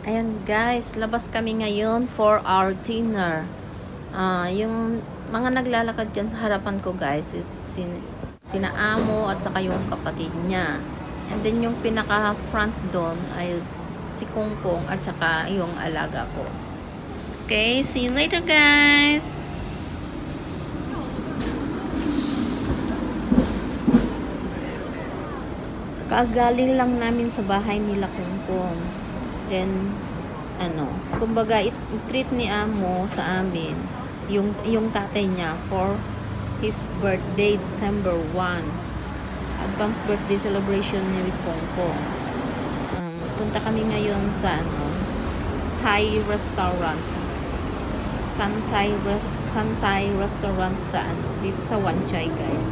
Ayan guys, labas kami ngayon for our dinner. Yung mga naglalakad dyan sa harapan ko guys is sina Amo at saka yung kapatid niya. And then yung pinaka front doon ay si Kongkong at saka yung alaga ko. Okay, see you later guys! Kagaling lang namin sa bahay nila Kongkong. Then, kumbaga, treat ni Amo sa amin, yung tatay niya for his birthday, December 1. Advance birthday celebration ni Kongkong. Punta kami ngayon sa, Thai restaurant. Sun Thai restaurant sa, dito sa Wan Chai, guys.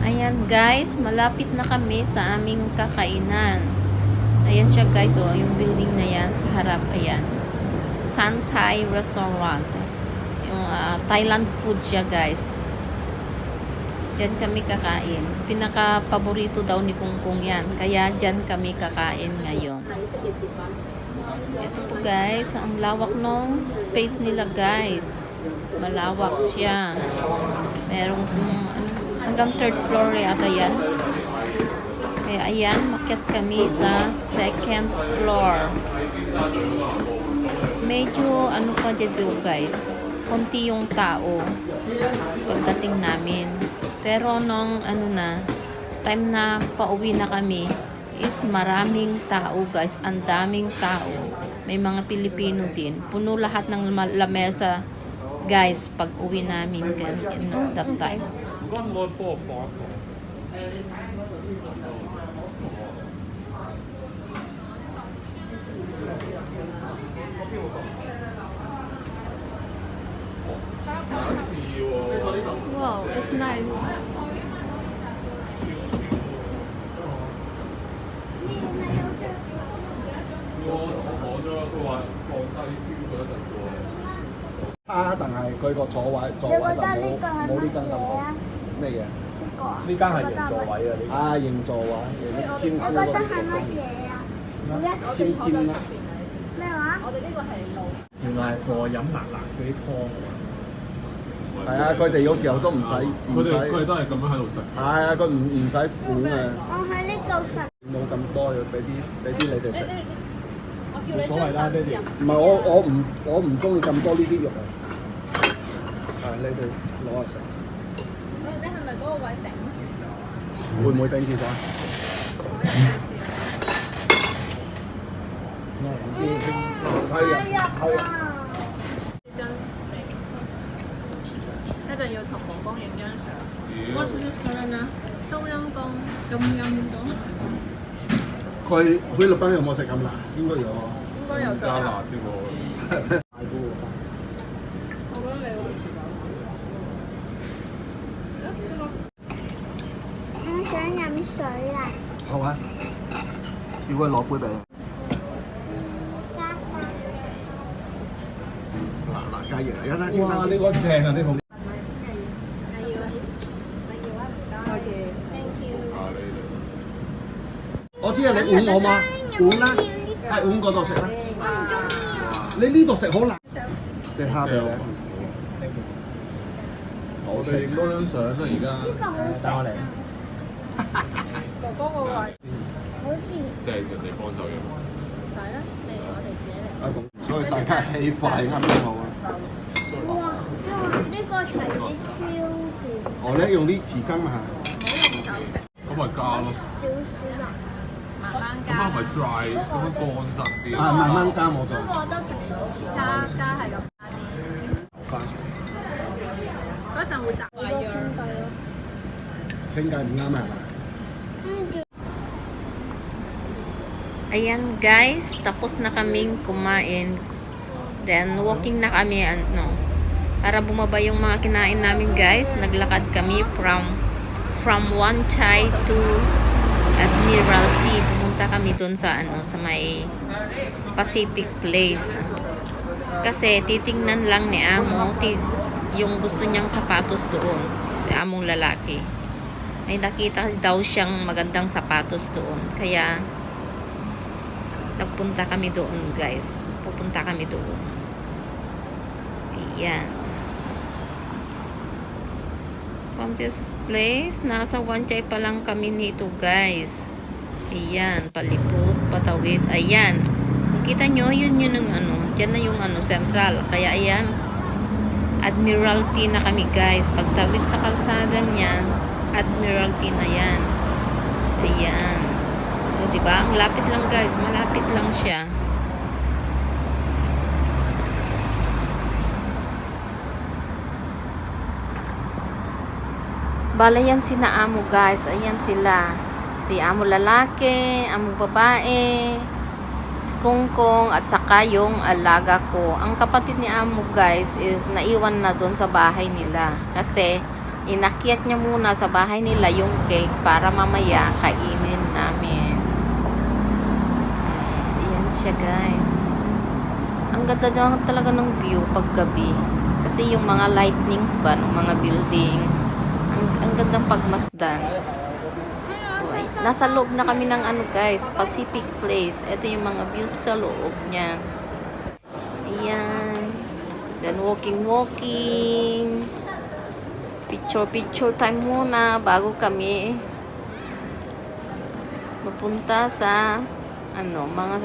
Ayan guys, malapit na kami sa aming kakainan. Ayan siya guys, oh, yung building na yan sa harap, ayan. Sun Thai Restaurant. Yung Thailand food siya guys. Diyan kami kakain. Pinaka-paborito daw ni Kongkong yan. Kaya diyan kami kakain ngayon. Ito po guys, ang lawak nung space nila guys. Malawak siya. Merong hanggang third floor yata yan. Kaya ayan, makyat kami sa second floor. Medyo pa dito guys, konti yung tao pagdating namin. Pero nung time na pauwi na kami, is maraming tao guys, ang daming tao. May mga Pilipino din. Puno lahat ng lamesa guys pag uwi namin that time. Wow, it's nice.但係佢個座位就冇呢間咁好。咩嘢？呢間係型座位啊！型座位，型尖我覺得係乜嘢啊？尖尖啦。咩話？原來係貨飲辣辣嗰啲湯㗎。係啊，佢哋有時候都唔使，佢哋都係咁樣喺度食。係啊，佢唔使管啊，我喺呢度食。冇咁多，要俾啲你哋食。冇所謂啦，爹哋。唔係我唔中意咁多呢啲肉啊。你哋攞嚟食。你係咪嗰個位頂住咗？會唔會頂住咗？係啊。一陣要同公公影張相。What's this one 啊？冬陰功，咁陰功。佢菲律賓有冇食咁辣？應該有啊。應該有加辣啲喎。我覺得你好似我想飲水啊！好啊，叫佢攞杯俾你。嗱，加熱嚟，有睇先生哇！先。呢個正啊，呢個。我知啊，你碗我嘛，碗啦，喺碗嗰度食啦。你呢度食好辣，即係蝦俾你。我哋影多張相啦，而家帶我嚟。哥哥個位。好似定係人哋幫手嘅？唔使啦，我哋自己嚟。啊咁，所以大家氣快啱啱好啊。哇！呢個錘子超甜，我咧用啲匙羹啊，咁咪加咯。少少辣。慢慢咁係咪 dry 咁樣乾身啲？慢慢加冇咗。不過我都食到，加係咁加啲。翻嗰陣會搭好多傾偈咯。傾偈唔啱係嘛？跟住 Ayan guys, tapos na kaming kumain. Then walking na kami para bumaba yung mga kinain namin guys. Naglakad kami from Wan Chai to Admiralty. Pumunta kami dun sa sa may Pacific Place. Kasi titingnan lang ni Amo yung gusto niyang sapatos doon. Si Among lalaki. May nakita daw siyang magandang sapatos doon. Kaya nagpunta kami doon guys. Pupunta kami doon. Ayan. From this place, nasa Wan Chai pa lang kami nito guys. Ayan, palipot, patawid. Ayan. Nakita nyo, yun ang dyan na yung central. Kaya ayan, Admiralty na kami guys. Pagtawid sa kalsada niyan, Admiralty na yan. Ayan. O diba? Ang lapit lang guys. Malapit lang siya. Bala yan sina Amo guys. Ayan sila. Si Amo lalaki, Amo babae, si Kongkong, at saka yung alaga ko. Ang kapatid ni Amo guys is naiwan na doon sa bahay nila. Kasi inakyat niya muna sa bahay nila yung cake para mamaya kainin namin. Ayan siya guys. Ang ganda naman talaga ng view pag gabi. Kasi yung mga lightnings ba ng mga buildings. Ang gandang pagmasdan. Okay. Nasa loob na kami ng guys, Pacific Place. Ito yung mga views sa loob niya. Ayan. Then walking. Picture time muna bago kami mapunta sa mga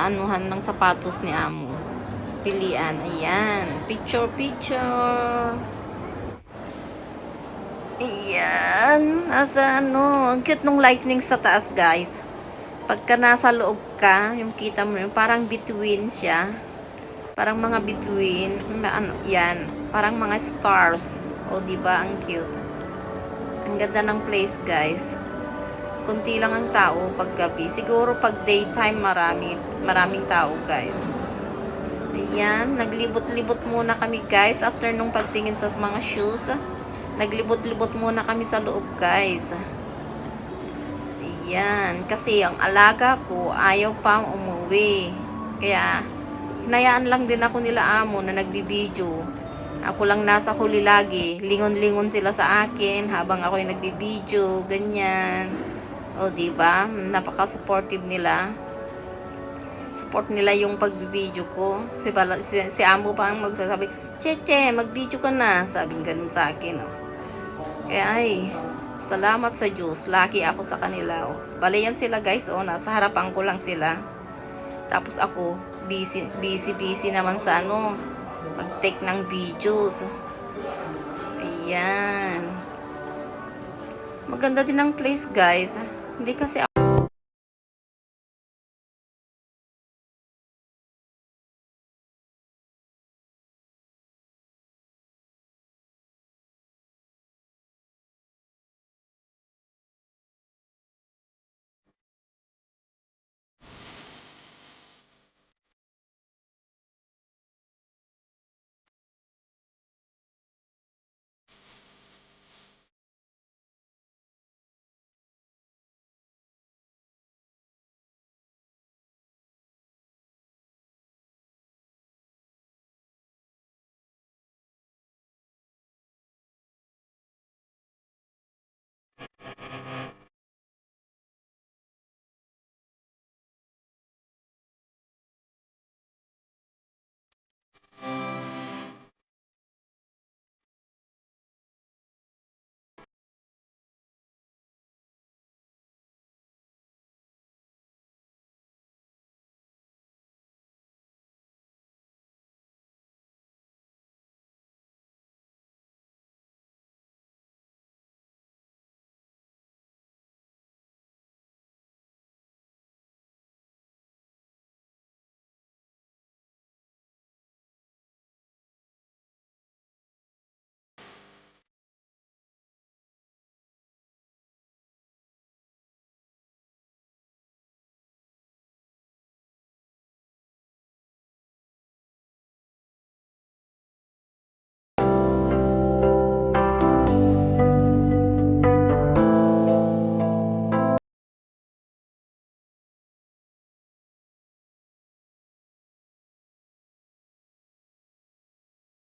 anuhan ng sapatos ni Amo. Pilian. Ayan. Picture. Ayan. Nasa ang cute nung lightning sa taas guys. Pagka nasa loob ka, yung kita mo yun, parang between siya. Parang mga between. Yan. Parang mga stars. O diba? Ang cute. Ang ganda ng place guys. Kunti lang ang tao pag gabi. Siguro pag daytime maraming tao guys. Ayan. Naglibot-libot muna kami guys. After nung pagtingin sa mga shoes, naglibot-libot muna kami sa loob guys. Ayan. Kasi ang alaga ko ayaw pang umuwi. Kaya hinayaan lang din ako nila Amo na nagbibideo. Ako lang nasa huli lagi. Lingon-lingon sila sa akin habang ako yung nagbibideo. Ganyan. O diba? Napaka-supportive nila. Support nila yung pagbibideo ko. Si Amo pa ang magsasabi, Cheche, mag-video ka na. Sabing ganun sa akin. Kaya salamat sa Diyos. Lucky ako sa kanila. Bale yan sila guys. Nasa harapan ko lang sila. Tapos ako, busy naman sa mag-take ng videos. Ayan. Maganda din ang place guys. Hindi kasi